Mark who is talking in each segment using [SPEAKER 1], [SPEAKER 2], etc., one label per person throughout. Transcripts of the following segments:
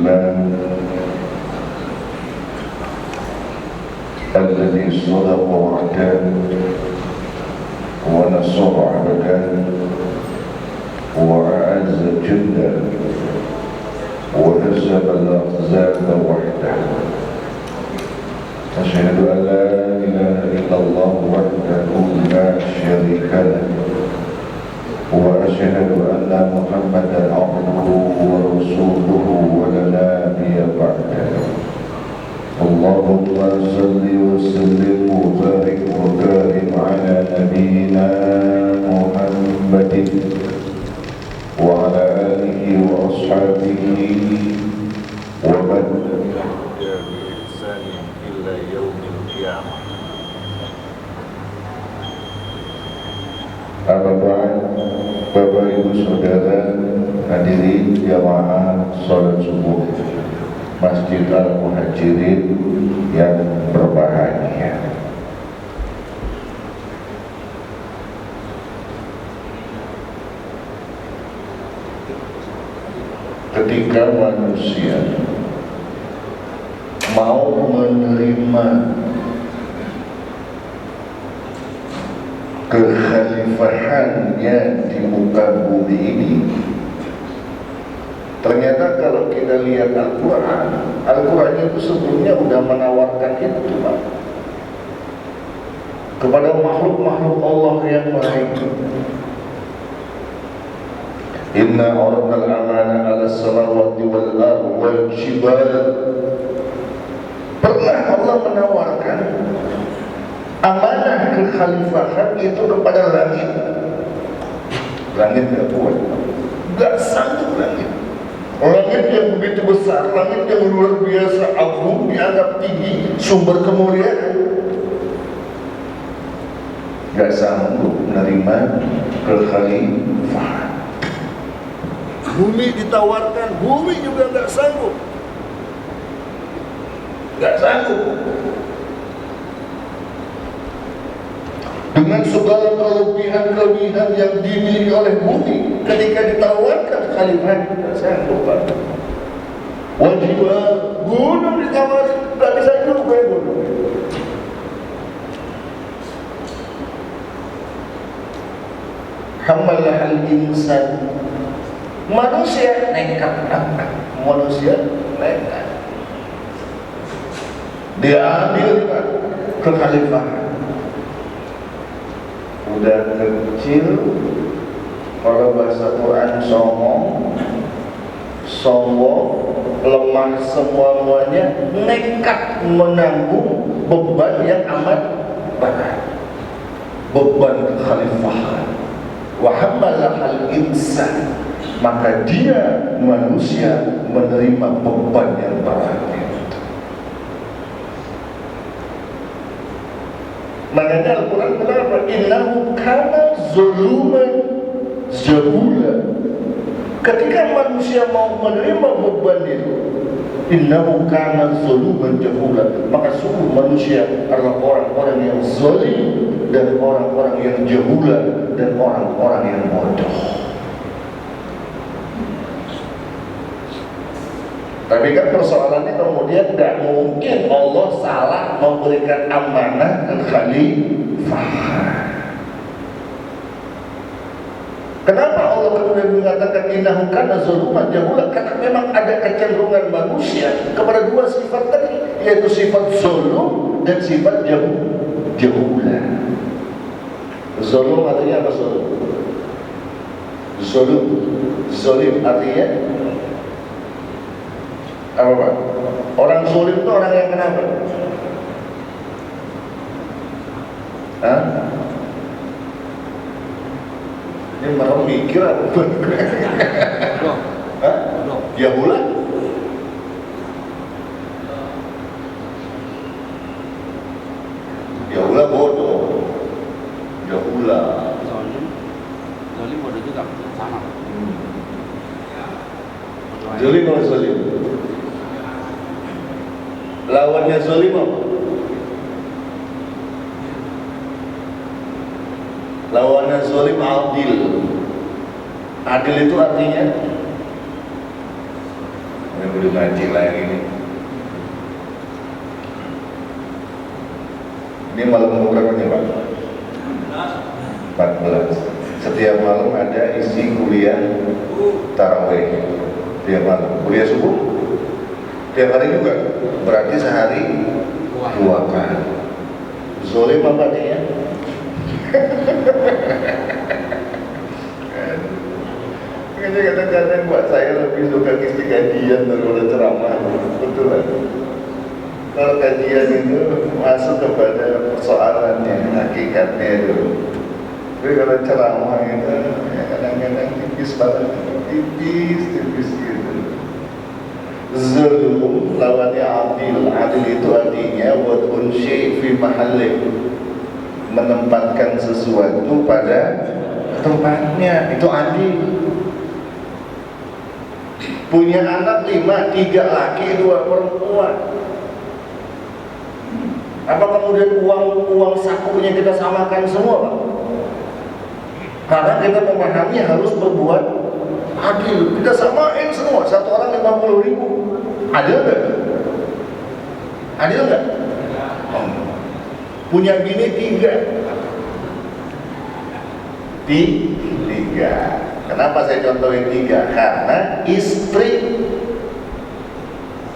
[SPEAKER 1] الله الذي صدق وعده ونصر عبده وأعز جنده وهزم الأحزاب وحده. أشهد أن لا إله إلا الله وحده لا شريك له وأشهد أن محمدا عبده ورسوله ولا نبي بعده. اللهم صل وسلم وبارك وكرم على نبينا محمد وعلى آله وأصحابه ومن تبعهم بإحسان إلى يوم القيامة. Amma ba'd, Bapak Ibu Saudara hadirin jamaah salat subuh Masjid Al-Muhajirin yang berbahagia. Ketika manusia mau menerima kekhalifahannya di muka bumi ini, ternyata kalau kita lihat Al-Quran itu sebelumnya sudah menawarkan itu, Pak, kepada makhluk-makhluk Allah yang lain. Inna aradna al-amana 'ala as-samawati wal ardi wal jibal. Pernah Allah menawarkan amanah kekhalifahan itu kepada langit. Langit tidak kuat, tidak sanggup langit. Langit yang begitu besar, langit yang luar biasa agung, dianggap tinggi, sumber kemuliaan, tidak sanggup menerima kekhalifahan. Bumi ditawarkan, bumi juga tidak sanggup, tidak sanggup. Dengan segala kelebihan-kelebihan yang dimiliki oleh bumi, ketika ditawarkan khalifah tidak sanggup. Wajibah gunung ditawari, tidak bisa juga gunung. Hamalah al-insan, manusia nekat, dia ambil kekhalifahan. Udah kecil, kalau bahasa Quran sombong, lemah semuanya, nekat menanggung beban yang amat berat, beban kekhalifahan. Wa hamalahal insan, maka dia manusia menerima beban yang berat. Makanya Al-Quran berkata, innahu kana zuluman jahula. Ketika manusia mau menerima beban itu, innahu kana zuluman jahula, maka sungguh manusia adalah orang-orang yang zalim dan orang-orang yang jahula dan orang-orang yang bodoh. Tapi kan persoalannya kemudian tidak mungkin Allah salah memberikan amanah ke khalifah. Kenapa Allah kemudian mengatakan innahu kana zaluman jahula? Karena memang ada kecenderungan manusia kepada dua sifat tadi, yaitu sifat zulum dan sifat jahula. Zulum artinya apa? Zalim artinya apa, Pak? Orang zalim itu orang yang kenapa? Hah? Ini malah mikir apa? Hah? Jahula? Jahula bodoh. Jahula.
[SPEAKER 2] Zalim bodoh juga sama.
[SPEAKER 1] Zalim atau zalim? Lawannya zalim apa? Lawannya zalim adil. Adil itu artinya kudu ngaji lagi nih. Ini malam berapa nih Pak? 14. Setiap malam ada isi kuliah tarawih. Tiap malam kuliah subuh. Tiap hari juga. Berarti sehari 2 kali. Zolim apa nih ya? Ini kadang-kadang buat saya lebih suka isi kajian daripada ceramah. Betul lah. Kalau kajian itu masuk kepada persoalannya, hakikatnya itu. Tapi kalau ceramah itu ya kadang-kadang tipis banget, tipis gitu. Zulum lawannya adil. Adil itu artinya wad'un syai' fi mahallih, menempatkan sesuatu pada tempatnya, itu adil. Punya anak 5, 3 laki, 2 perempuan. Apa kemudian uang sakunya kita samakan semua Pak? Karena kita memahami harus berbuat adil. Kita samain semua, satu orang 50.000. Adil enggak? Adil enggak? Punya bini 3. Kenapa saya contohin 3? Karena istri,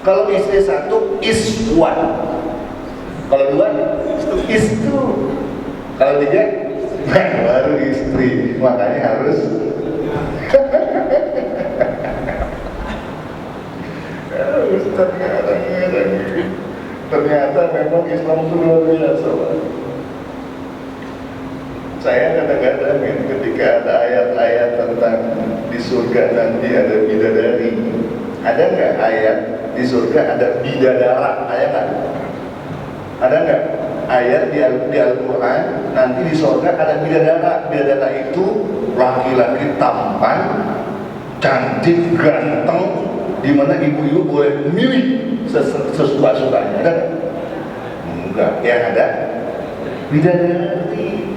[SPEAKER 1] kalau istri 1 is 1, kalau 2 is 2, kalau 3 baru istri. Makanya harus ternyata memang Islam itu luar biasa Pak. Saya kadang-kadang ketika ada ayat-ayat tentang di surga nanti ada bidadari, ada nggak ayat di surga ada bidadara? Ada nggak? Ada nggak ayat di Al-Quran nanti di surga ada bidadara? Bidadara itu laki-laki tampan, cantik, ganteng, di mana ibu-ibu boleh milih sesuka-sukanya. Ada nggak? Enggak. Yang ada bidadari.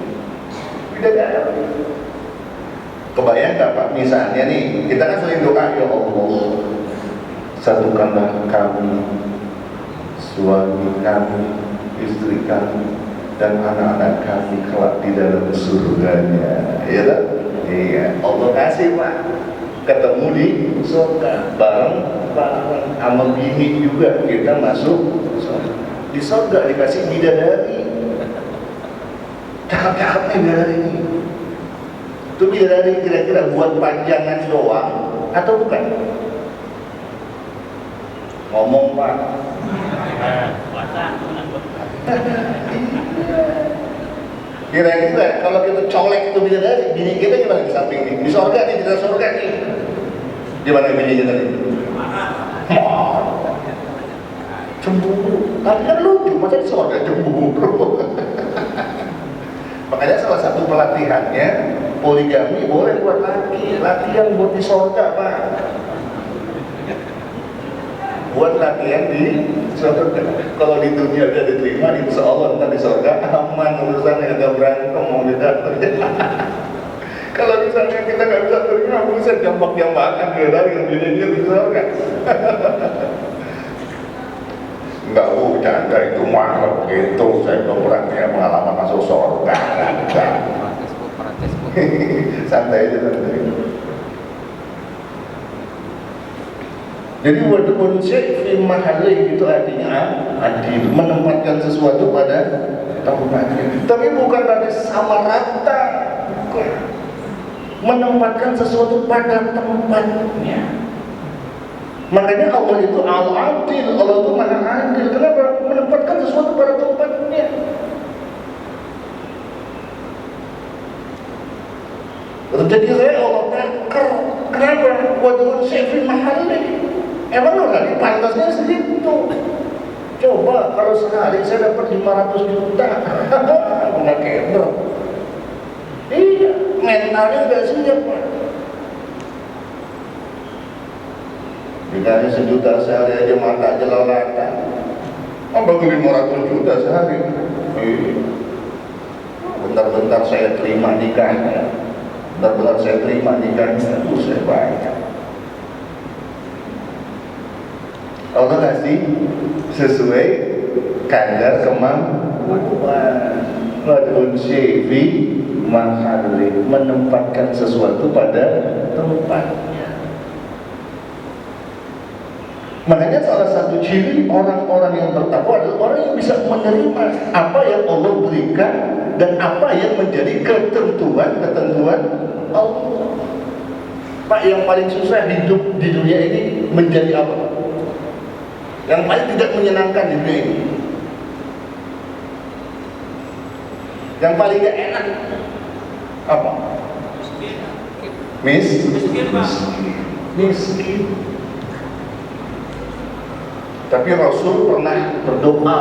[SPEAKER 1] Kebayang nggak Pak? Misalnya nih, kita kan sering doa, ya Allah, satukanlah kami, suami kami, istri kami, dan anak-anak kami kelak di dalam surganya. Iya tak? Iya. Allah kasih Pak, ketemu di surga, bareng sama bini juga kita masuk di surga, dikasih bidadari. Cakep-cakep nih bidadari ini. Itu bidadari kira-kira buat panjangan doang atau bukan? Ngomong Pak. Kira-kira kalau kita colek itu bidadari, bini kita gimana di samping nih? Di surga nih, di dalam surga nih. Di mana bininya tadi? Cemburu. Tapi kan lucu, masa di surga cemburu. Makanya salah satu pelatihannya poligami boleh buat laki yang buat di surga Pak. Buat latihan di surga. Kalau di dunia udah diterima, insya Allah ntar di surga aman urusannya, agak berantem mau didapat. Kalau misalnya kita nggak bisa terima, bisa jambak-jambakan dari dunia di surga. Enggak, canda itu mah begitu. Saya belum pernah punya pengalaman masuk surga. Santai aja, santai. Jadi wad'un syai' fi mahallih itu artinya adil, menempatkan sesuatu pada tempatnya. Tapi bukan berarti sama rata. Menempatkan sesuatu pada tempatnya. Makanya Allah itu al-adil, Allah itu maha adil. Kenapa? Menempatkan sesuatu pada tempatnya. Jadi saya Allah takar. Kenapa? Wad'un syai' fi mahallih. Emang orang pantasnya segitu. Coba kalau sehari saya dapat 500 juta, nggak keder. Iya, mentalnya nggak siap Pak. Dikasih 1 juta sehari aja mata jelalatan. Bagi 500 juta sehari. Bentar-bentar saya terima nikahnya. Bentar-bentar saya terima nikahnya. Saya banyak. Allah kasih sesuai kadar kemampuan. Wad'un syaifi mahali, menempatkan sesuatu pada tempatnya. Makanya salah satu ciri orang-orang yang bertakwa adalah orang yang bisa menerima apa yang Allah berikan dan apa yang menjadi ketentuan Allah. Pak, yang paling susah hidup di dunia ini menjadi apa? Yang paling tidak menyenangkan di dunia ini, yang paling gak enak apa? Miskin. Tapi Rasul pernah berdoa.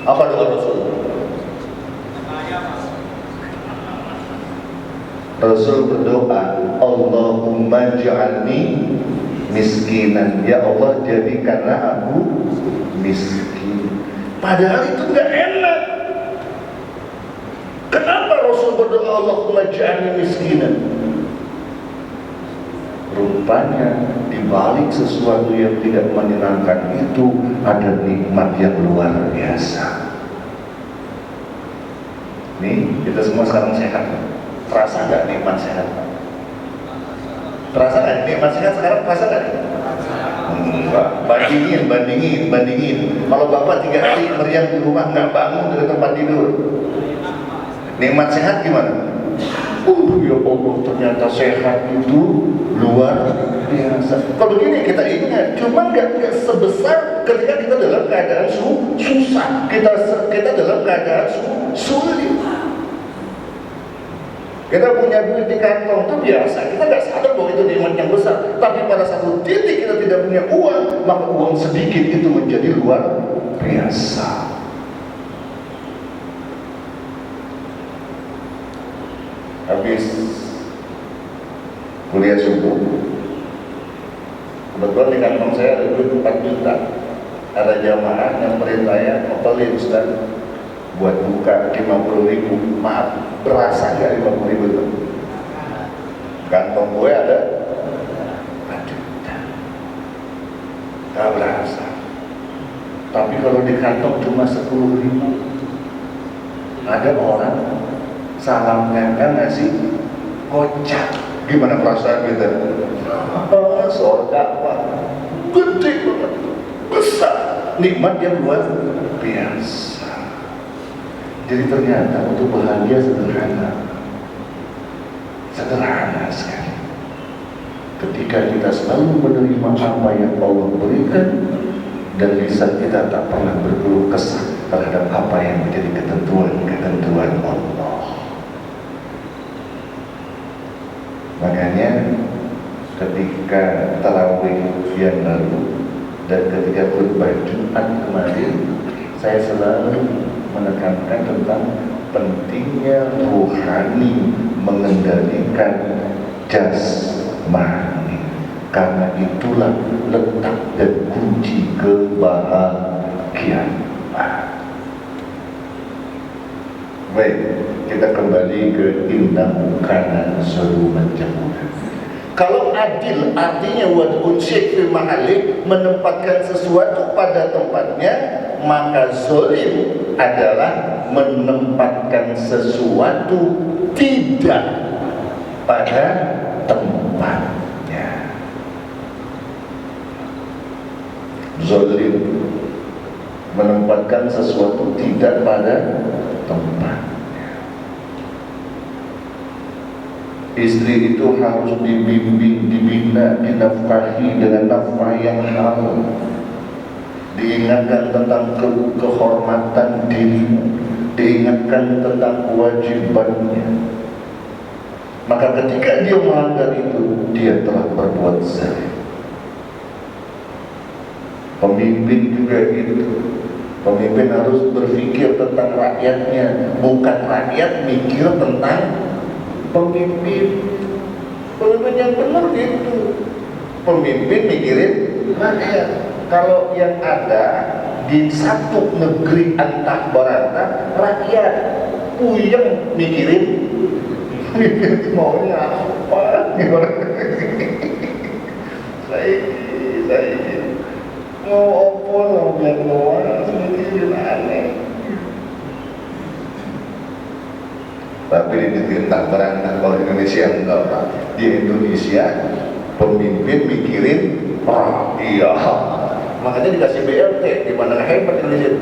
[SPEAKER 1] Apa doa Rasul? Rasul berdoa, Allahumma ja'alni miskinan. Ya Allah, jadikanlah aku miskin. Padahal itu gak enak. Kenapa Rasul berdoa Allahumma ja'alni miskinan? Rupanya di balik sesuatu yang tidak menyenangkan itu ada nikmat yang luar biasa. Nih, kita semua sekarang sehat. Terasa nggak nikmat sehat? Terasa nggak nikmat sehat sekarang? Terasa nggak? Enggak. Bandingin. Kalau bapak 3 hari meriang di rumah nggak bangun dari tempat tidur, nikmat sehat gimana? Ya Allah, ternyata sehat itu luar biasa. Kalau begini kita ingat, cuma nggak sebesar ketika kita dalam keadaan susah, kita dalam keadaan sulit. Kita punya duit di kantong itu biasa, kita nggak sadar bahwa itu nikmat yang besar. Tapi pada satu titik kita tidak punya uang, maka uang sedikit itu menjadi luar biasa. Habis kuliah subuh, kebetulan di kantong saya ada duit 4 juta. Ada jamaah yang perintahnya ngepelin Ustaz buat buka 50.000. Maaf, berasa gak 50.000 itu? Kantong gue ada 4 juta, gak berasa. Tapi kalau di kantong cuma 10.000, ada orang salam nempel ngasih kocak. Gimana perasaan kita? Surga Pak, gede banget, besar, nikmat yang luar biasa. Jadi ternyata untuk bahagia sederhana sekali. Ketika kita selalu menerima apa yang Allah berikan dan lisan kita tak pernah berkeluh kesah terhadap apa yang menjadi ketentuan Allah. Makanya ketika tarawih yang lalu dan ketika khutbah Jumat kemarin, saya selalu menekankan tentang pentingnya rohani mengendalikan jasmani, karena itulah letak dan kunci kebahagiaan. Baik, kita kembali ke innahu kana zaluman jahula. Kalau adil artinya wad'un syai' fi mahali, menempatkan sesuatu pada tempatnya, maka zalim adalah menempatkan sesuatu tidak pada tempatnya. Zalim menempatkan sesuatu tidak pada tempatnya. Istri itu harus dibimbing, dibina, dinafkahi dengan nafkah yang halal, diingatkan tentang kehormatan dirinya, diingatkan tentang kewajibannya. Maka ketika dia melanggar itu, dia telah berbuat zalim. Pemimpin juga itu. Pemimpin harus berpikir tentang rakyatnya, bukan rakyat mikir tentang pemimpin. Pemimpin yang benar gitu. Pemimpin mikirin rakyat. Kalau yang ada di satu negeri antah berantah, rakyat puyeng mikirin maunya apa. Saya Mau opo lo biar luas mikirin aneh. Tapi ini tentang perang kalau Indonesia enggak Pak. Di Indonesia pemimpin mikirin rakyat. Makanya dikasih BLT, di mana hebat Indonesia.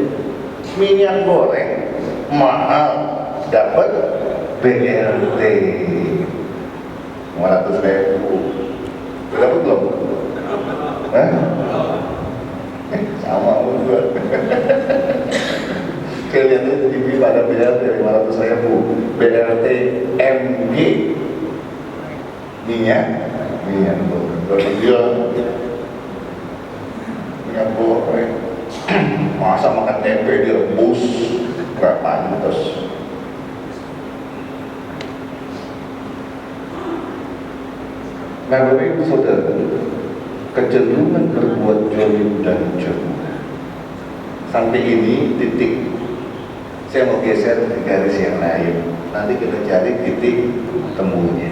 [SPEAKER 1] Minyak goreng mahal, dapat BLT 500.000. Dapat belum? Hah? Sama juga. Kalian itu TV pada BLT 500.000. BLT MG minyak goreng. Minyak goreng. Masa makan tempe direbus nggak pantas. Nah, Bapak Ibu Saudara, kecenderungan berbuat zalim dan curang. Sampai ini titik. Saya mau geser ke garis yang lain. Nanti kita cari titik temunya.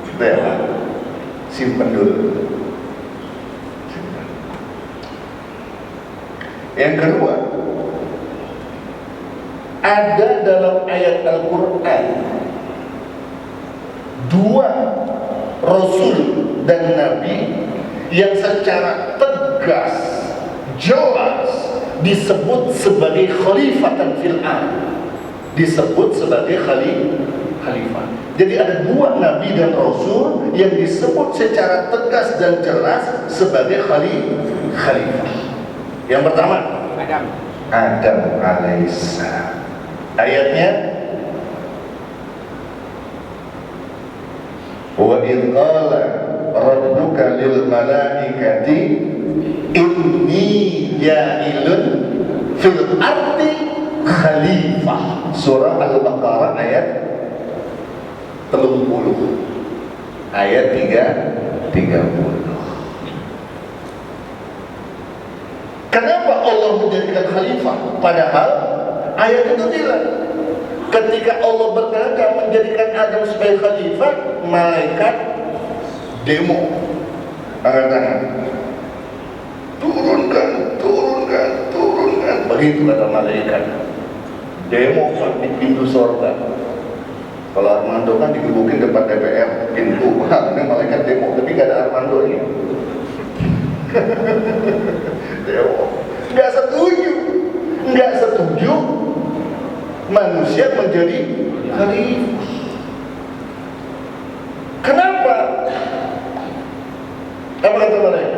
[SPEAKER 1] Itu ya Pak. Simpen dulu. Yang kedua, ada dalam ayat Al-Quran dua Rasul dan Nabi yang secara tegas, jelas disebut sebagai khalifatan fil ard, disebut sebagai khalifah. Jadi ada dua Nabi dan Rasul yang disebut secara tegas dan jelas sebagai khalifah. Yang pertama Adam alaihissalam. Ayatnya wa idh qala rabbuka lil malaikati inni ja'ilun fil ardi khalifah. Surah Al-Baqarah ayat 30. Ayat 30. Kenapa Allah menjadikan khalifah? Padahal ayat itu bilang ketika Allah berkehendak menjadikan Adam sebagai khalifah, malaikat demo angkat tangan, turunkan. Begitu kata malaikat, demo di pintu surga. Kalau Armando kan digebukin depan DPR pintu, ini malaikat demo, tapi gak ada Armandonya. Nggak setuju manusia menjadi khalifah. Kenapa? Apa kata mereka?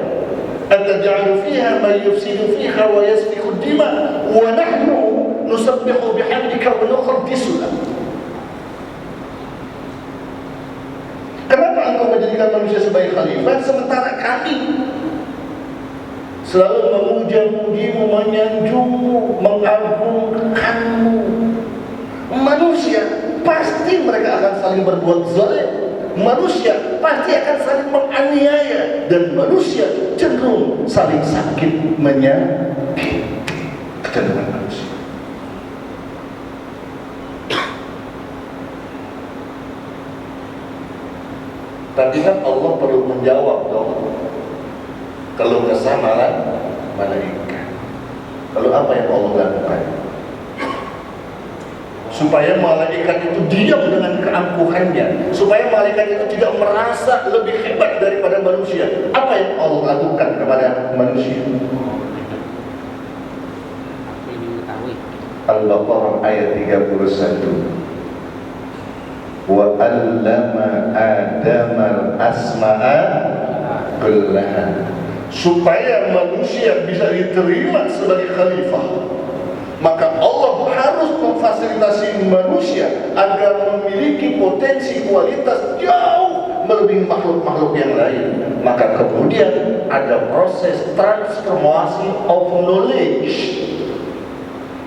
[SPEAKER 1] Ataj'alu fiha man yufsidu fiha wa yasfiku dima wa nahnu nusabbihu bihamdika wa nuqaddisu lak. Kenapa engkau menjadikan manusia sebagai khalifah sementara kami selalu memuja-mujimu, menyanjungmu, mengagungkanmu? Manusia pasti mereka akan saling berbuat zalim. Manusia pasti akan saling menganiaya, dan manusia cenderung saling sakit menyakiti. Kecenderungan manusia. Tapi kan Allah perlu menjawab dong. Kalau kesah malaikat. Lalu apa yang Allah lakukan? Supaya malaikat itu diam dengan keangkuhannya, supaya malaikat itu tidak merasa lebih hebat daripada manusia. Apa yang Allah lakukan kepada manusia? Al-Baqarah ayat 31. Wa 'allama Adama al-asma'a kullaha. Supaya manusia bisa diterima sebagai khalifah, maka Allah harus memfasilitasi manusia agar memiliki potensi kualitas jauh melebihi makhluk-makhluk yang lain. Maka kemudian ada proses transformasi of knowledge,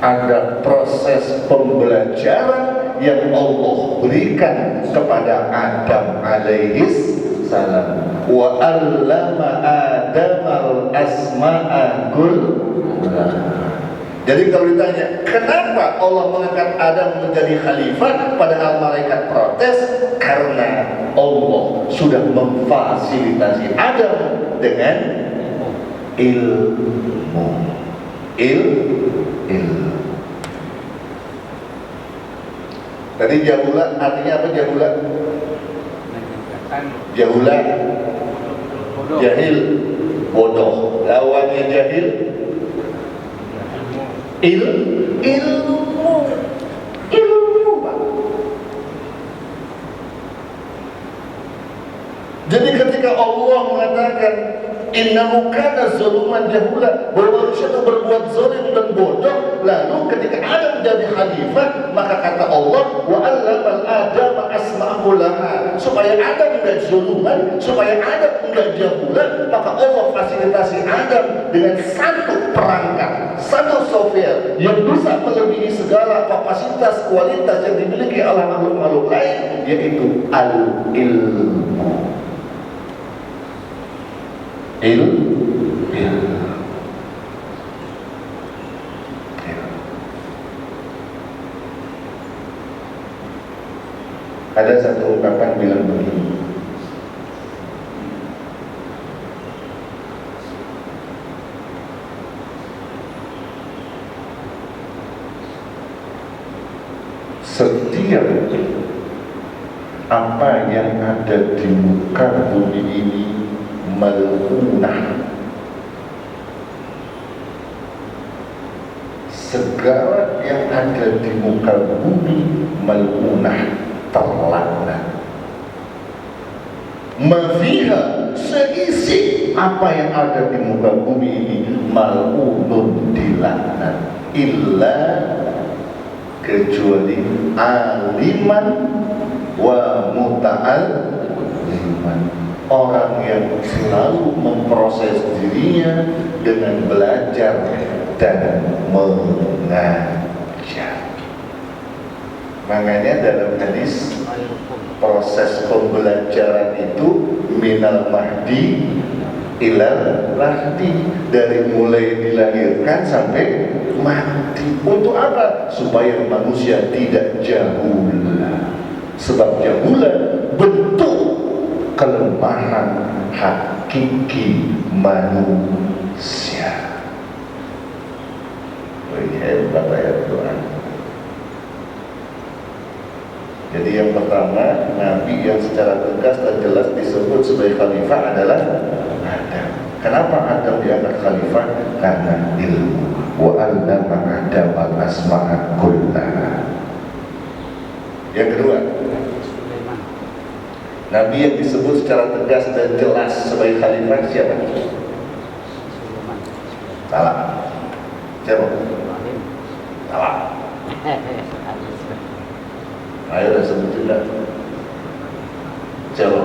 [SPEAKER 1] ada proses pembelajaran yang Allah berikan kepada Adam alaihis salam. Wa 'allama Adamal asma'a kullaha. Jadi kalau ditanya kenapa Allah mengangkat Adam menjadi khalifah padahal malaikat protes, karena Allah sudah memfasilitasi Adam dengan ilmu. Ilmu. Tadi jahula artinya apa jahula? Jahula jahil, bodoh. Lawannya jahil ilmu. Pak. Jadi ketika Allah mengatakan innahu kana zaluman jahula, bahwa manusia itu berbuat zalim dan bodoh, lalu ketika Adam jadi khalifah, maka kata Allah wa 'allamal adama asma'allaha, supaya Adam enggak zaluman, supaya Adam enggak jahula, maka Allah fasilitasi Adam dengan satu perangkat, satu software yang bisa melebihi segala kapasitas kualitas yang dimiliki oleh makhluk-makhluk lain, yaitu al-ilmu. Ada satu ungkapan bilang begini, setiap apa yang ada di muka bumi ini mal'unah. Segala yang ada di muka bumi mal'unah, terlaknat. Mafiha, seisi apa yang ada di muka bumi ini mal'unun, dilaknat. Illa, kecuali aliman wa muta'alliman, orang yang selalu memproses dirinya dengan belajar dan mengajar. Makanya dalam hadis, proses pembelajaran itu minal mahdi ilal lahdi, dari mulai dilahirkan sampai mati. Untuk apa? Supaya manusia tidak jahul. Sebab jahula bentuk kelemahan hakiki manusia. Hebat ayat Tuhan. Jadi yang pertama, Nabi yang secara tegas dan jelas disebut sebagai khalifah adalah Adam. Kenapa Adam diangkat khalifah? Karena ilmu. Wa 'allama Adam al-asma'a kullaha. Yang kedua, Nabi yang disebut secara tegas dan jelas sebagai khalifah siapa? Salah. Siapa? Salah. Ayo udah sebutin dah. Siapa?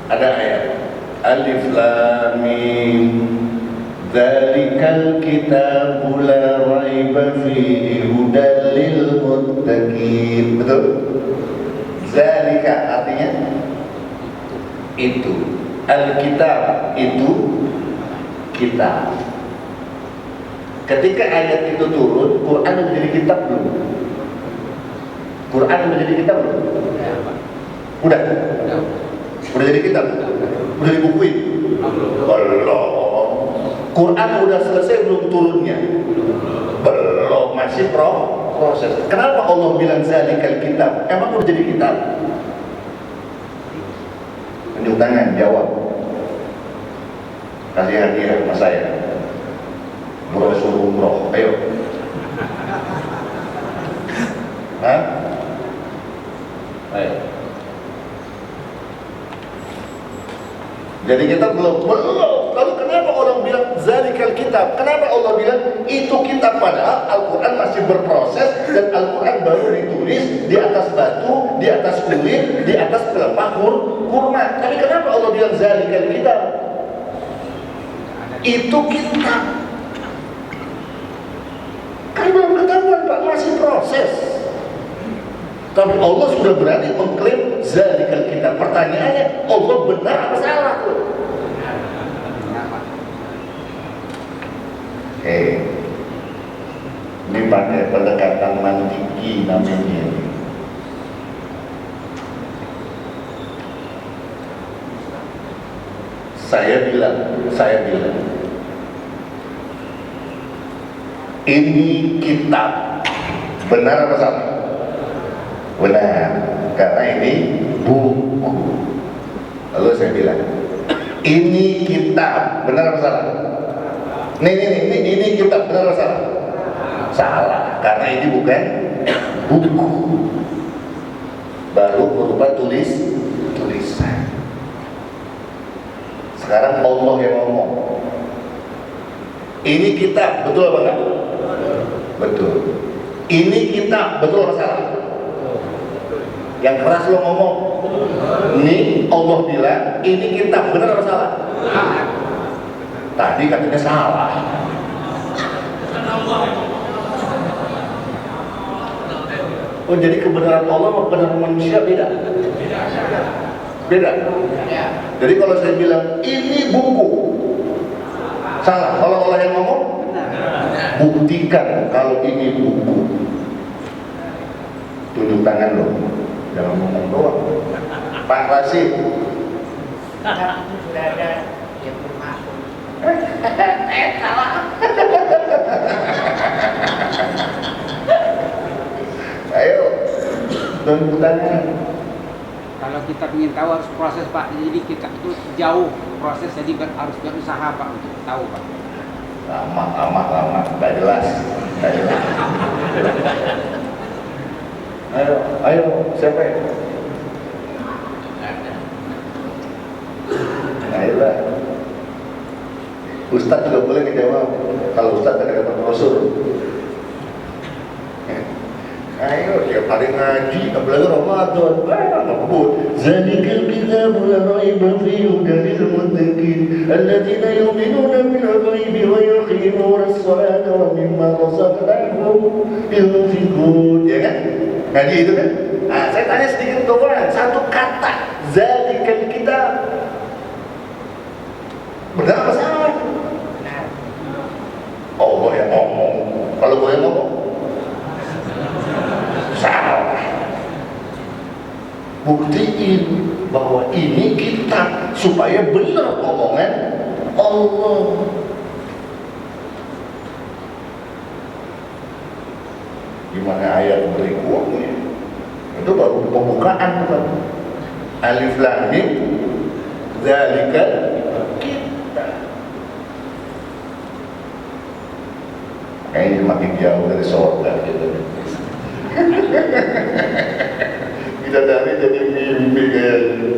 [SPEAKER 1] Ada ayat Alif Lam Mim Dzalikal kitabu la raiba fihi hudal lil muttaqin. Betul? Dzalika artinya itu. Al-kitab itu kitab. Ketika ayat itu turun, Quran menjadi kitab belum? Quran menjadi kitab belum? Udah? Udah jadi kitab? Udah dibukuin? Belum. Quran udah selesai belum turunnya? Belum, masih proses. Kenapa Allah bilang zalikal kitab? Emang udah jadi kitab? Tunjuk tangan, jawab. Kasih hadiah sama saya. Brosur umroh, ayo. Hah? Ayo. Jadi kita belum. Lalu kenapa orang bilang zalikal kitab? Kenapa Allah bilang itu kitab, padahal Al-Quran masih berproses dan Al-Quran baru ditulis di atas batu, di atas kulit, di atas pelepah kurma. Tapi kenapa Allah bilang zalikal kitab? Itu kitab. Kan belum ketahuan Pak, masih proses. Tapi Allah sudah berani mengklaim zalikal kitab. Pertanyaannya, Allah benar apa salah? Ini pakai pendekatan mantiki namanya. Saya bilang, ini kitab. Benar apa salah? Benar, karena ini buku. Lalu saya bilang, ini kitab. Benar apa salah? Ini kitab. Benar apa salah? Salah, karena ini bukan buku. Baru berupa tulisan. Sekarang Allah yang ngomong. Ini kitab, betul apa enggak? Betul. Ini kitab, betul apa salah? Yang keras lo ngomong. Ini Allah bilang, ini kitab, benar apa salah? Tadi katanya salah. Oh, jadi kebenaran Allah sama kebenaran manusia beda? Beda? Jadi kalau saya bilang, ini buku, salah. Kalau Allah yang ngomong, buktikan kalau ini buku. Tunjuk tangan lo, jangan ngomong doang. Pak Rasid.
[SPEAKER 3] Sudah ada yang bermaksud. Salah.
[SPEAKER 1] Ayo, tunjuk tangan.
[SPEAKER 4] Kalau kita ingin tahu harus proses Pak, jadi kita itu jauh proses, jadi harus berusaha Pak untuk tahu Pak.
[SPEAKER 1] Lama, nggak jelas. Ayo, siapa ya? Ayolah. Ustadz juga boleh ngejawab. Kalau Ustadz ada kata brosur. Ayo, tiap hari ngaji, apalagi Ramadan. Ngebut. Zalikal kitabu la raiba fihi hudan lil muttaqin alladziina yu'minuuna bil ghaibi wa yuqiimuuna as-salaata wa mimmaa razaqnaahum yunfiqun. Ya kan? Ngaji itu kan? Nah, saya tanya sedikit doang, satu kata. Zalikal kitab. Benar apa salah?
[SPEAKER 3] Benar.
[SPEAKER 1] Allah yang ngomong. Kalau gue yang ngomong, salah. Buktiin bahwa ini kitab supaya benar omongan Allah. Gimana ayat berikutnya? Itu baru pembukaan bukan? Alif lam mim zalikal kitab. Kayaknya makin jauh dari surga gitu. Kita dari jadi mimpi kayaknya.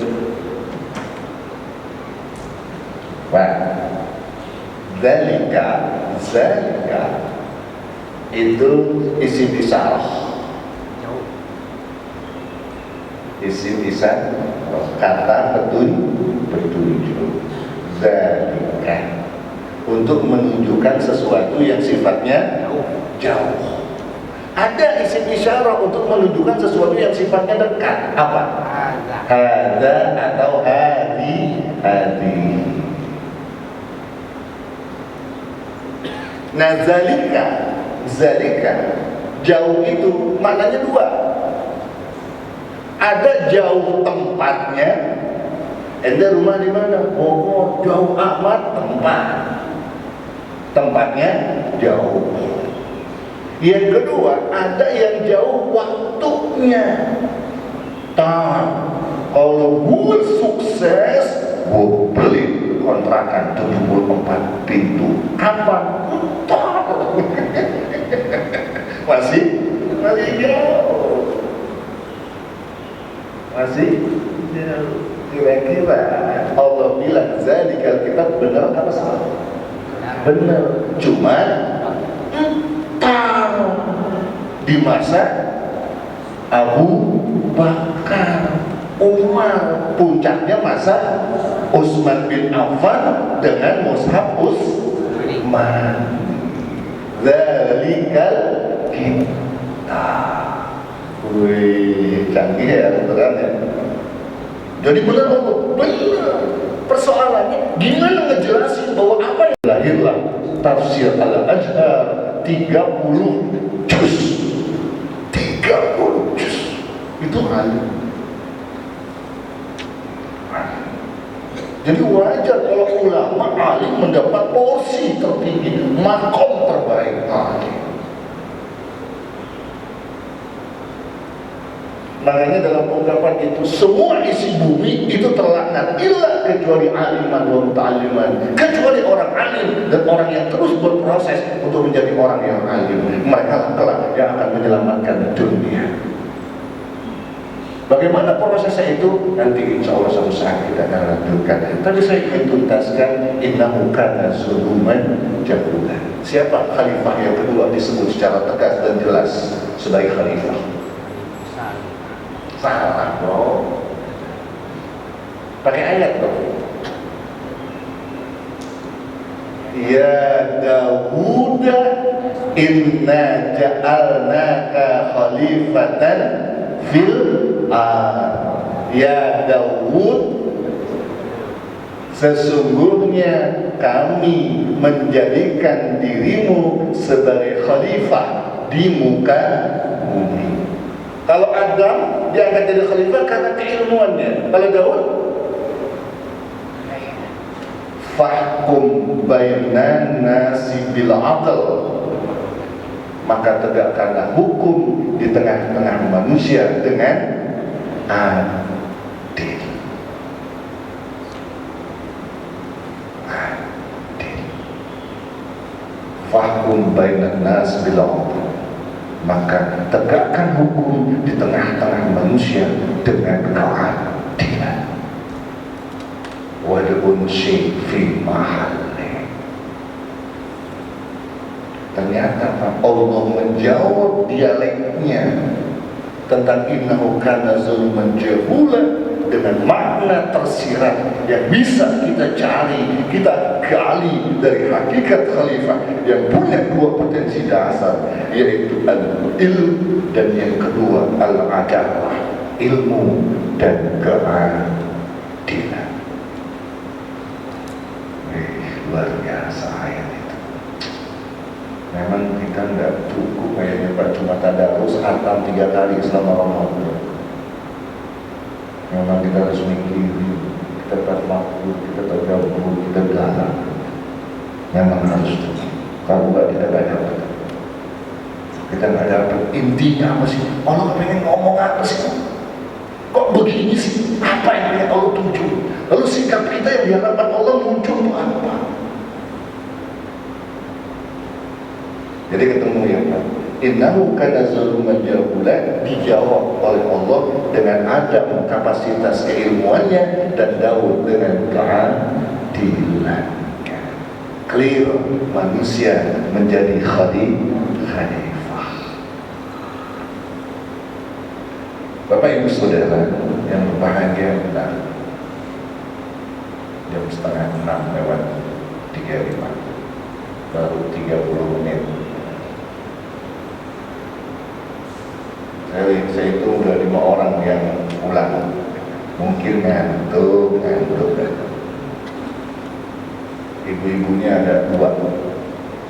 [SPEAKER 1] Wah, zalika itu isim isyarah.
[SPEAKER 4] Jauh.
[SPEAKER 1] Isim isyarah, kata petunjuk. Zalika untuk menunjukkan sesuatu yang sifatnya jauh. Ada isim isyarah untuk menunjukkan sesuatu yang sifatnya dekat. Apa? Hada atau hadi. Nah, zalika jauh itu maknanya dua. Ada jauh tempatnya. Anda rumah di mana? Bogor. Jauh amat tempatnya jauh. Yang kedua, ada yang jauh waktunya. Kalau gue sukses, gue beli kontrakan 74 pintu. Kapan? Masih jauh. Masih jauh. Kira-kira Allah bilang zalikal kitab benar apa salah? Benar. Cuma di masa Abu Bakar, Umar, puncaknya masa Utsman bin Affan dengan mushaf Utsman. Zalikal kitab. Wih, canggih ya aturannya. Jadi benar. Persoalannya gimana ngejelasin bahwa apa yang lahirlah tafsir al-Azhar 30 juz. 30 juz. Itu alim. Jadi wajar kalau ulama alim mendapat porsi tertinggi, makom terbaik alim. Makanya dalam ungkapan itu semua isi bumi itu terlaknat illa kecuali aliman wa muta'alliman, kecuali orang alim dan orang yang terus berproses untuk menjadi orang yang alim. Mereka kelak yang akan menyelamatkan dunia. Bagaimana prosesnya itu? Nanti insya Allah suatu saat kita akan lanjutkan. Tapi saya ingin tuntaskan innahu kana zuluman jahula. Siapa khalifah yang kedua disebut secara tegas dan jelas sebagai khalifah? Salah bro. Pakai ayat bro. Ya Dawud inna ja'alnaka khalifatan fil ard. Ya Dawud, sesungguhnya kami menjadikan dirimu sebagai khalifah di muka bumi. Kalau Adam diangkat jadi khalifah karena keilmuannya. Kalau Daud, fahkum bainan nasi bil adl, maka tegakkanlah hukum di tengah-tengah manusia dengan adil. Adil. Fahkum bainan nasi bil adl, maka tegakkan hukum di tengah-tengah manusia dengan keadilan. Walaupun syai' fi mahalli. Ternyata Allah menjawab dialeknya tentang innahu kana zuluman jahula dengan makna tersirat yang bisa kita cari, kita gali dari hakikat khalifah yang punya dua potensi dasar, yaitu al-ilm dan yang kedua al-adalah, ilmu dan keadilan. Luar biasa ayat itu. Memang kita tidak cukup kayaknya Pak, cuma tadarus khatam 3 kali selama Ramadan. Memang kita harus mikirin, kita tafakkur, kita tadabbur, kita galang. Memang harus itu. Kalau enggak kita nggak dapat. Kita nggak dapat. Intinya apa sih? Allah pengen ngomong apa sih? Kok begini sih? Apa yang pengen Allah tuju? Lalu sikap kita yang diharapkan Allah muncul itu apa? Jadi ketemu ya Pak. Innahu kana zaluman jahula, dijawab oleh Allah dengan Adam kapasitas keilmuannya dan Daud dengan keadilannya. Clear, manusia menjadi khalifah. Bapak Ibu Saudara yang berbahagia, benar. Jam 5:30 lewat 35, baru 30 menit. Saya itu udah 5 orang yang pulang, mungkin ngantuk. Ibu-ibunya ada 2,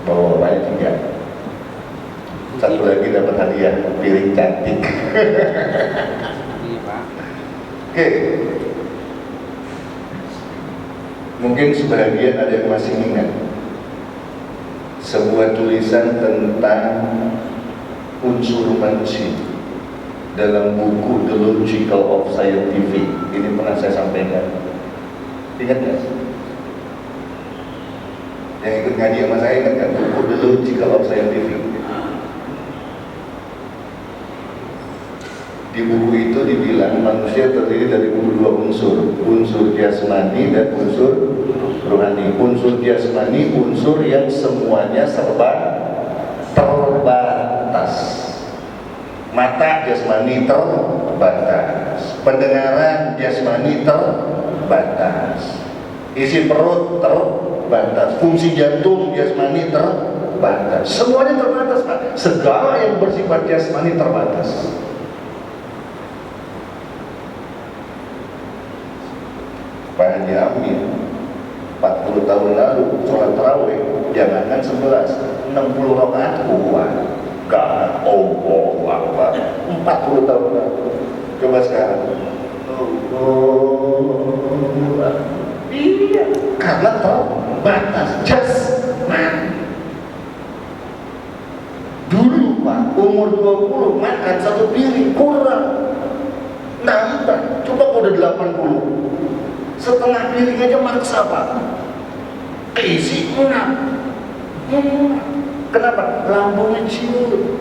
[SPEAKER 1] bawa-bawanya 3. Satu lagi dapat hadiah piring cantik.
[SPEAKER 4] Iya Pak.
[SPEAKER 1] Oke. Mungkin sebagian ada yang masih ingat sebuah tulisan tentang unsur manusia dalam buku The Logical of Scientific. Ini pernah saya sampaikan. Ingat nggak? Yang ikut ngaji sama saya ingat nggak buku The Logical of Scientific? Di buku itu dibilang manusia terdiri dari 2 unsur, unsur jasmani dan unsur rohani. Unsur jasmani, unsur yang semuanya serba terbatas. Mata jasmani terbatas, pendengaran jasmani terbatas, isi perut terbatas, fungsi jantung jasmani terbatas, semuanya terbatas Pak. Segala yang bersifat jasmani terbatas. Pak Haji Amin 40 tahun lalu sholat tarawih, jangankan 11, 16 60 rakaat kuat. Gak, Allahu Akbar. 40 tahun lalu. Coba sekarang. Iya, karena terbatas jasmani. Dulu Pak, umur 20 makan satu piring kurang. Nambah, coba udah 80. Setengah piring aja maksa Pak. Keisi enak. Kenapa? Lambungnya ciut.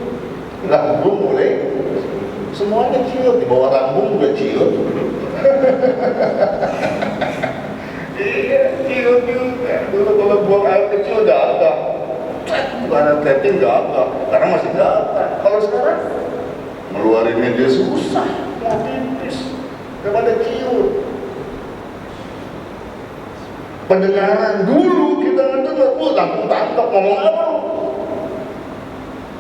[SPEAKER 1] Lambung mulai semuanya ciut, di bawah lambung juga ciut. Iya, ciut juga. Dulu kalau buang air kecil gagal. Karena keting gagal, karena masih gagal. Kalau sekarang ngeluarin media susah, mau tipis, daripada ciut. Pendengaran dulu kita ngedengar, langsung tangkap ngomong apa lu?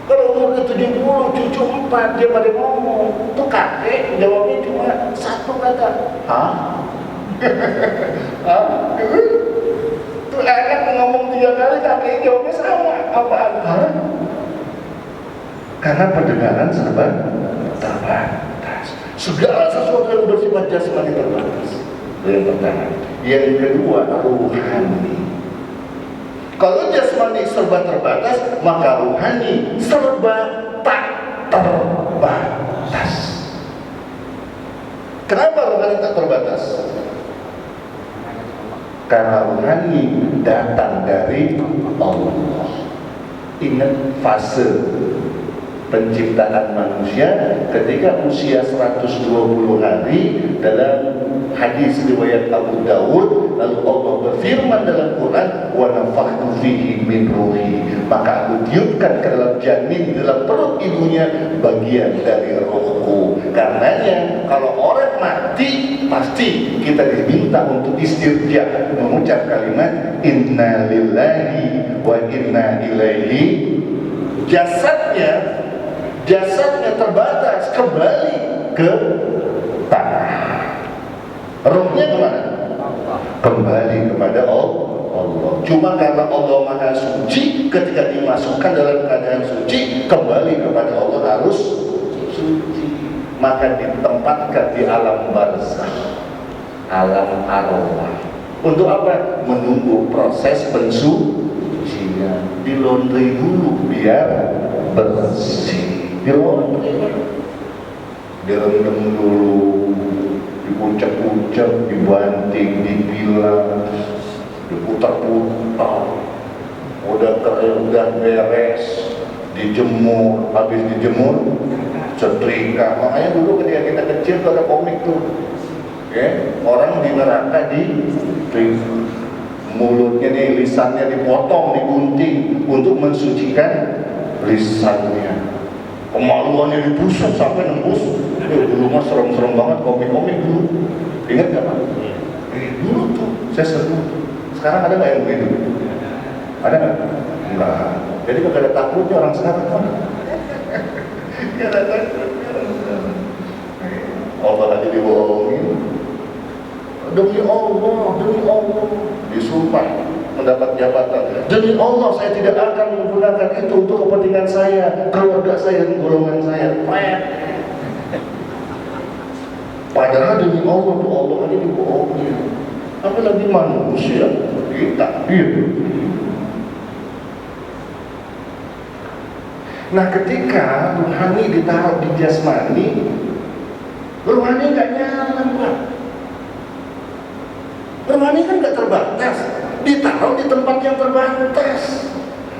[SPEAKER 1] Kalau umurnya 70, cucu 4, dia pada ngomong. Itu kakek, jawabnya cuma satu kata. Hah? Hah? Itu anak ngomong 3 kali, kakek jawabnya sama. Apaan? Hah? Karena pendengaran serba terbatas. Segala sesuatu yang bersifat jasmani terbatas. Itu yang pertama. Yang kedua, ruhani. Kalau jasmani serba terbatas, maka ruhani serba tak terbatas. Kenapa ruhani tak terbatas? Karena ruhani datang dari Allah. Ingat fase penciptaan manusia ketika usia 120 hari dalam hadis riwayat Abu Dawud, lalu Allah berfirman dalam Quran, wa nafakhtu fihi min ruhi, maka aku tiupkan ke dalam janin dalam perut ibunya bagian dari rohku. Karenanya kalau orang mati pasti kita diminta untuk istirja, mengucap kalimat inna lillahi wa inna ilaihi. Jasadnya terbatas, kembali ke tanah. Rohnya kemana? Kembali kepada Allah. Cuma karena Allah Maha Suci, ketika dimasukkan dalam keadaan suci, kembali kepada Allah harus suci. Maka ditempatkan di alam barzakh, alam arwah. Untuk apa? Menunggu proses pensucian. Di laundry dulu biar bersih. Direndam dulu, dipuncak-puncak, dibanting, dibilas, diputar-putar. Udah kering, udah beres, dijemur. Habis dijemur, setrika. Makanya dulu ketika kita kecil tuh ada komik tuh, orang di neraka mulutnya nih, lisannya dipotong, digunting untuk mensucikan lisannya. Kemaluannya dibusuk sampai nembus. Dulu mah serem-serem banget komik-komik dulu. Ingat gak Pak? Dulu tuh saya seru. Sekarang ada nggak yang begitu? Ada nggak? Enggak. Jadi kagak ada takutnya orang sekarang Pak. Gak ada takutnya. Allah aja dibohongin. Demi Allah, disumpah mendapat jabatan. Demi Allah, saya tidak akan menggunakan itu untuk kepentingan saya, keluarga saya, dan golongan saya. Padahal demi Allah tuh Allah aja dibohongin. Apalagi manusia kita. Nah, ketika ruhani ditaruh di jasmani, ruhani nggak nyaman Pak. Ruhani kan nggak terbatas, ditaruh di tempat yang terbatas.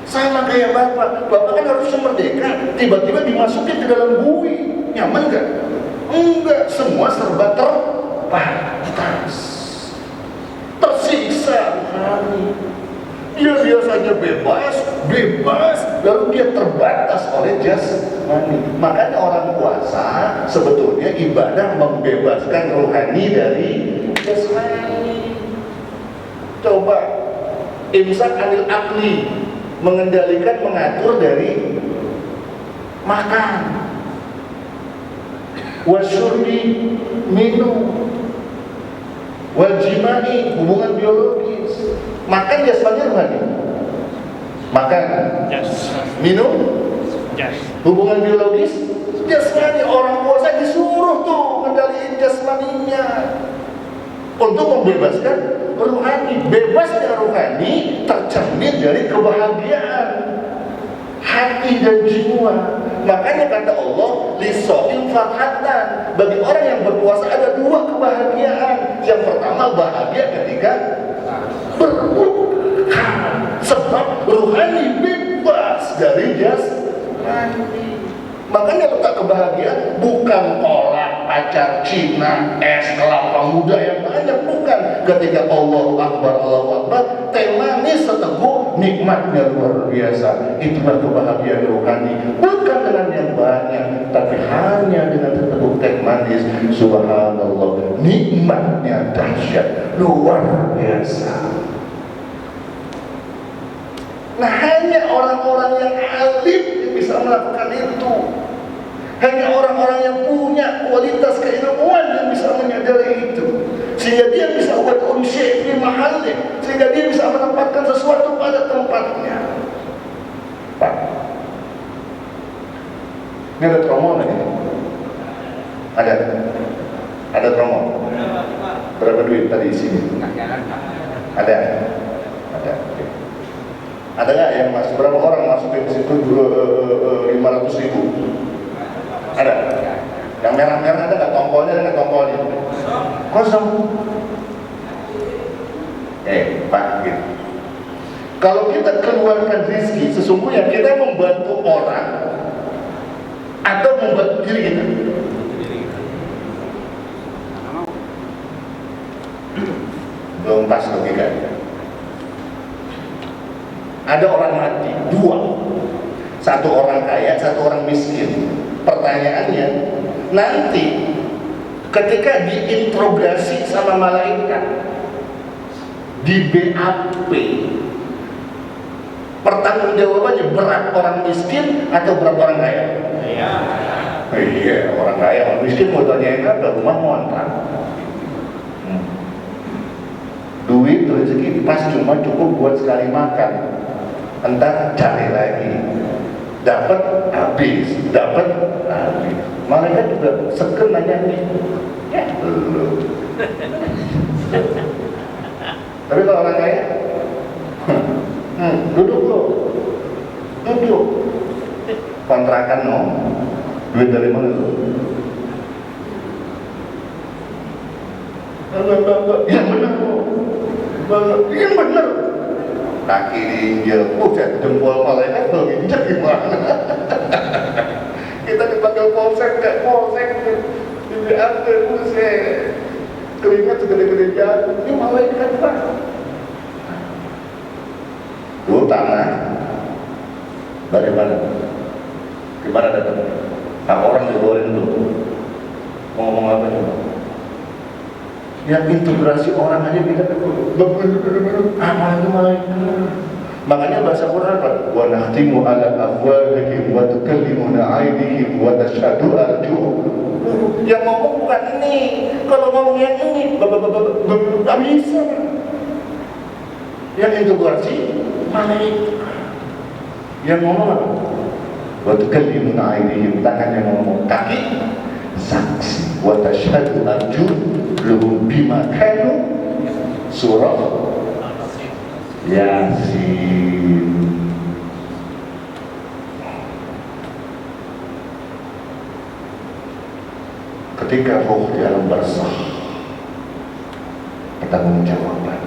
[SPEAKER 1] Sama kayak Bapak kan harusnya merdeka, tiba-tiba dimasukin ke dalam bui. Nyaman nggak? Enggak, semua serba terbatas. Tersiksa ruhani. Dia biasanya bebas, lalu dia terbatas oleh jasmani. Makanya orang puasa sebetulnya ibadah membebaskan rohani dari jasmani. Coba imsak anil akli, mengendalikan, mengatur dari makan, wasyurbi, minum, wajimani, hubungan biologis. Makan jasmani rohani. Makan, minum, hubungan biologis, jasmani. Orang puasa disuruh tuh ngendaliin jasmaninya untuk membebaskan rohani. Bebasnya rohani tercermin dari kebahagiaan hati dan jiwa. Makanya kata Allah, lisoim farhatan, bagi orang yang berpuasa ada dua kebahagiaan. Yang pertama bahagia ketika berbuka, sebab rohani bebas dari jasmani. Makanya letak kebahagiaan bukan kolak, pacar Cina, es kelapa muda yang banyak, bukan. Ketika Allahu Akbar, teh manis seteguk, nikmatnya luar biasa. Itulah kebahagiaan rohani. Bukan dengan yang banyak, tapi hanya dengan seteguk teh manis. Subhanallah, nikmatnya dahsyat, luar biasa. Nah, hanya orang-orang yang alim yang bisa melakukan itu. Hanya orang-orang yang punya kualitas keilmuan yang bisa menyadari itu. Sehingga dia bisa buat syai' fi mahallih, sehingga dia bisa menempatkan sesuatu pada tempatnya. Pak, ini ada promo nih? Ada promo? Berapa duit tadi isinya? Ada. Oke. Ada nggak yang masuk? Berapa orang masukin ke situ? 500.000. Ada. Yang merah-merah ada nggak tombolnya? Ada nggak tombolnya? Kosong. Pak, gitu. Kalau kita keluarkan rezeki, sesungguhnya kita membantu orang atau membantu diri kita. Belum pas logikanya. Ada orang mati, dua. Satu orang kaya, satu orang miskin. Pertanyaannya, nanti ketika diinterogasi sama malaikat, di BAP, pertanggungjawabannya berat orang miskin atau berat orang kaya? Iya, orang kaya, orang miskin mau tanyain apa? Rumah ngontrak. Duit rezeki pas cuma cukup buat sekali makan. Entar cari lagi, dapat habis. Malaikat juga seken nanya nih, ya belum. Tapi kalau orang kaya, duduk kontrakan no, duit dari mana lo? Yang benar. Kaki diinjil, jempol malaikat diinjil gimana? Kita dipanggil polsek, kayak polsek di BAP, buset, keringat segede-gede jagung. Ini malaikat Pak. Dulu tanah dari mana? Gimana datang? Nah, orang diluarin dulu. Ngomong apa coba? Yang integrasi orang aja kita amal itu malaikat. Makanya bahasa Quran apa? Wa nahtimu ala afwahihim wa tukallimuna aydihim wa tashhadu arjuluhum. Yang ngomong bukan ini. Kalau ngomong yang ini, gak bisa. Yang integrasi malaikat. Yang ngomong apa? Wa tukallimuna aydihim, tangannya ngomong, kaki saksi, wa tashhadu arjuluhum bima kanu. Surah Yasin. Ketika roh di alam barzakh, pertanggungjawaban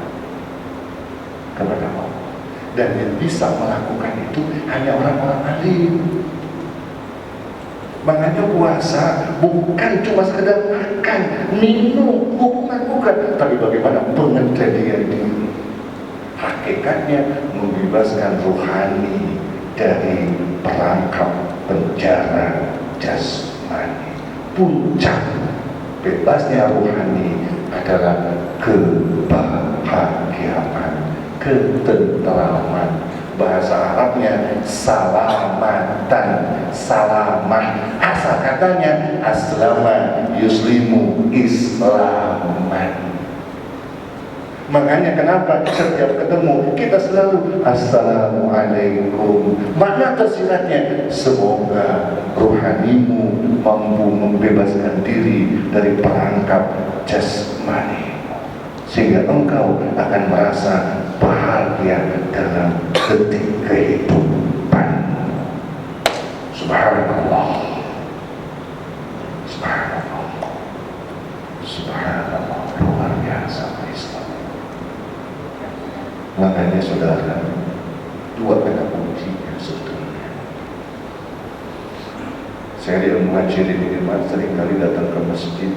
[SPEAKER 1] kepada Allah, dan yang bisa melakukan itu hanya orang-orang alim. Makanya puasa bukan cuma sekedar makan, minum, bukan, tapi bagaimana pengendalian diri. Hakikatnya membebaskan rohani dari perangkap penjara jasmani. Puncak bebasnya rohani adalah kebahagiaan, ketentraman. Bahasa Arabnya salamatan, salamah. Asal katanya aslama yuslimu islaman. Makanya kenapa setiap ketemu kita selalu Assalamualaikum. Makna tersiratnya, semoga rohanimu mampu membebaskan diri dari perangkap jasmani, sehingga engkau akan merasa bahagia dalam detik kehidupan. Subhanallah, subhanallah, subhanallah, luar biasa Islam. Makanya saudara, dua kata kuncinya sebetulnya. Saya di Al-Muhajir ini sering kali datang ke masjid,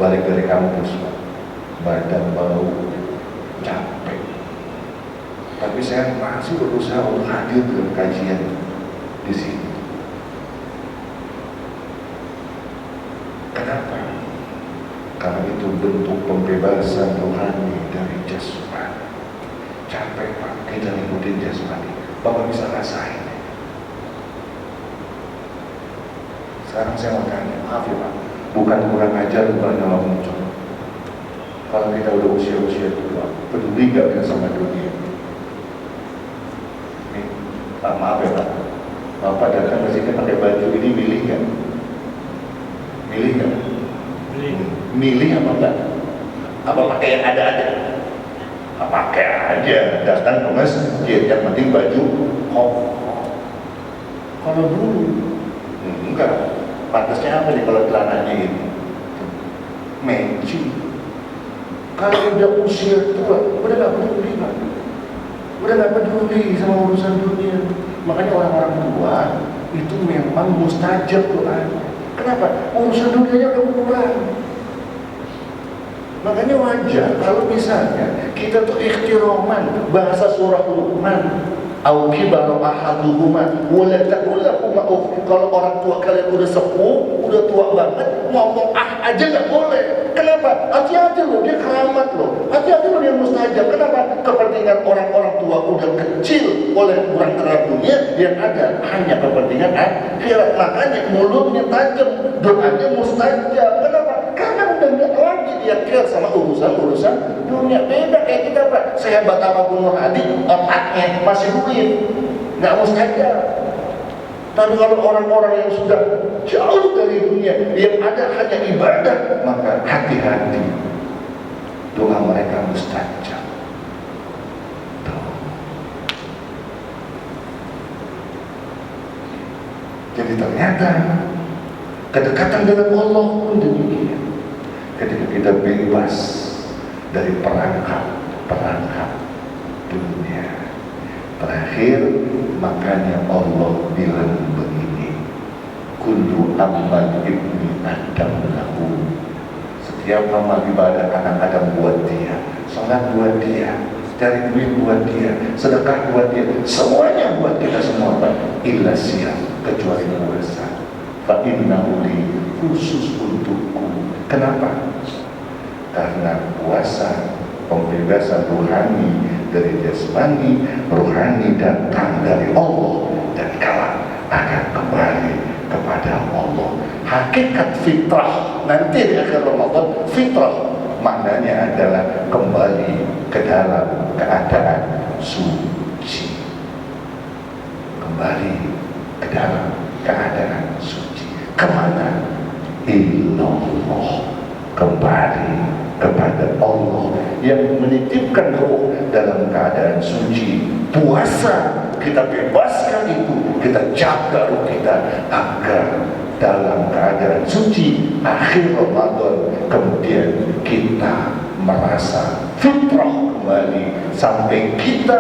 [SPEAKER 1] balik dari kampus, badan bau, capek. Tapi saya masih berusaha untuk hadir dalam kajian di sini. Kenapa? Karena itu bentuk pembebasan rohani dari jasmani. Capek Pak, kita ngikutin jasmani. Bapak bisa rasain. Sekarang saya mau tanya, maaf ya Pak, bukan kurang ajar, bukan nyala muncul. Kalau kita udah usia-usia tua, peduli gak kita sama dunia? Nih, Pak, maaf ya Pak, Bapak datang ke sini pakai baju ini, milih gak? Milih gak? Milih apa enggak? Apa pakai yang ada-ada? Pakai aja, datang ke masjid, yang penting baju kalau dulu enggak, pantasnya apa nih kalau celananya ini? Meci. Kalau udah usia tua, udah gak peduli Pak, udah gak peduli sama urusan dunia. Makanya orang-orang tua itu memang mustajab doanya. Kenapa? Urusan dunianya udah kurang. Makanya wajar kalau misalnya kita tuh ikhtiroman, bahasa surah Luqman, au kibara ahaduhuma wala taqullahuma uff. Kalau orang tua kalian udah sepuh, udah tua banget, ngomong aja nggak boleh. Kenapa? Hati-hati loh, dia keramat loh. Hati-hati loh, dia mustajab. Kenapa? Kepentingan orang-orang tua udah kecil oleh kurang terhadap dunia, yang ada hanya kepentingan akhirat. Makanya mulutnya tajam, doanya mustajab. Kenapa? Karena udah nggak lagi dia care sama urusan dunia. Beda kayak kita Pak, sehebat apapun Nur Hadi, otaknya masih duit, nggak mustajab. Tapi kalau orang-orang yang sudah jauh dari dunia, yang ada hanya ibadah, maka hati-hati, doa mereka mustajab. Jadi ternyata kedekatan dengan Allah pun demikian. Ketika kita bebas dari perangkap dunia, terakhir makanya Allah bilang begini, kullu amal ibni Adam lahu. Setiap amal ibadah anak Adam buat dia, salat buat dia, cari duit buat dia, sedekah buat dia, semuanya buat kita semua Pak, illa siyam, kecuali puasa. Fa innahu li, khusus untukku. Kenapa? Karena puasa pembebasan rohani dari jasmani, rohani datang dari Allah, dan kelak akan kembali kepada Allah. Hakikat fitrah nanti di akhir Ramadan, fitrah maknanya adalah kembali ke dalam keadaan suci, kembali ke dalam keadaan suci. Kemana? Ilallah, kembali kepada Allah yang menitipkan roh dalam keadaan suci. Puasa kita bebaskan itu, kita jaga roh kita agar dalam keadaan suci akhir Ramadan kemudian kita merasa fitrah kembali, sampai kita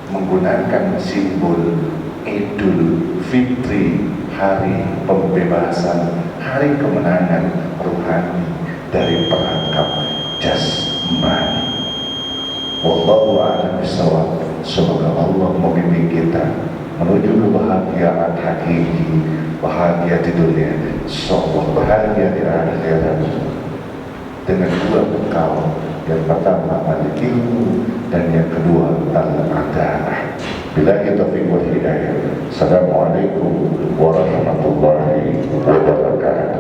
[SPEAKER 1] menggunakan simbol Idul Fitri, hari pembebasan, hari kemenangan rohani dari perangkap jasmani. Wallahu a'lam bishawab. Semoga Allah membimbing kita menuju kebahagiaan hakiki, bahagia di dunia, insyaallah bahagia di akhirat, dengan dua bekal. Yang pertama al-ilmu, dan yang kedua al-adalah. Billahi taufiq wal hidayah. Assalamualaikum warahmatullahi wabarakatuh.